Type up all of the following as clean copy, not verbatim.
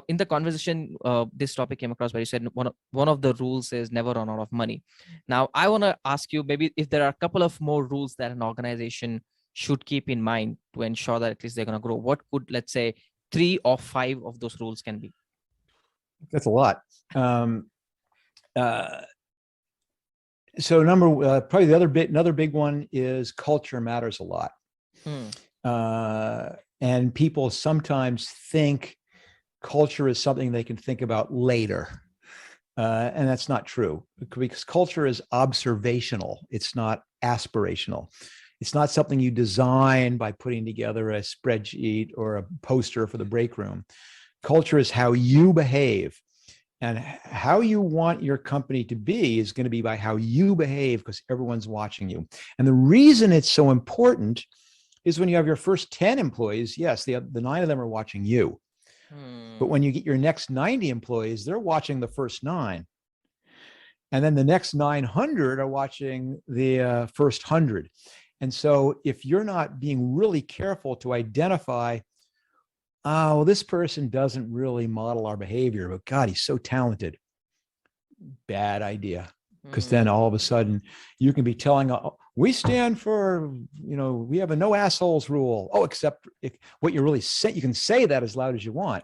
in the conversation, this topic came across where you said one of the rules is never run out of money. Now, I want to ask you, maybe if there are a couple of more rules that an organization should keep in mind to ensure that at least they're going to grow, what could, let's say, 3 or 5 of those rules can be? That's a lot. So probably another big one is culture matters a lot. And people sometimes think culture is something they can think about later. And that's not true, because culture is observational. It's not aspirational. It's not something you design by putting together a spreadsheet or a poster for the break room. Culture is how you behave. And how you want your company to be is going to be by how you behave, because everyone's watching you. And the reason it's so important is when you have your first 10 employees, yes, the 9 of them are watching you. But when you get your next 90 employees, they're watching the first 9. And then the next 900 are watching the first 100. And so if you're not being really careful to identify, oh, well, this person doesn't really model our behavior, but God, he's so talented. Bad idea. Because then all of a sudden you can be telling, we stand for, we have a no assholes rule. Oh, except what you're really saying, you can say that as loud as you want.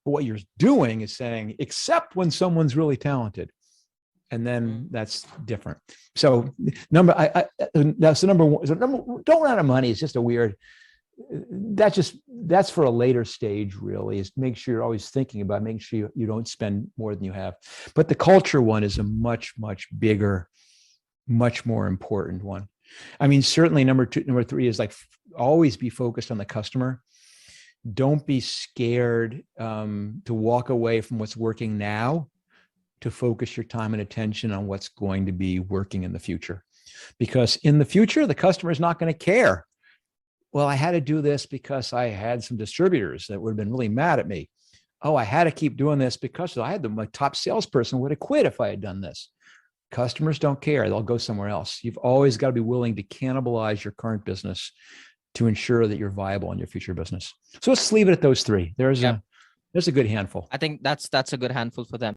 But what you're doing is saying, except when someone's really talented. And then that's different. So don't run out of money. It's just a weird, that's for a later stage, really, is make sure you're always thinking about making sure you don't spend more than you have. But the culture one is a much, much bigger, much more important one. I mean, certainly number 3 is like always be focused on the customer. Don't be scared to walk away from what's working now to focus your time and attention on what's going to be working in the future. Because in the future, the customer is not going to care. Well, I had to do this because I had some distributors that would have been really mad at me. Oh, I had to keep doing this because my top salesperson would have quit if I had done this. Customers don't care. They'll go somewhere else. You've always got to be willing to cannibalize your current business to ensure that you're viable in your future business. So let's leave it at those 3. There's a good handful. I think that's a good handful for them.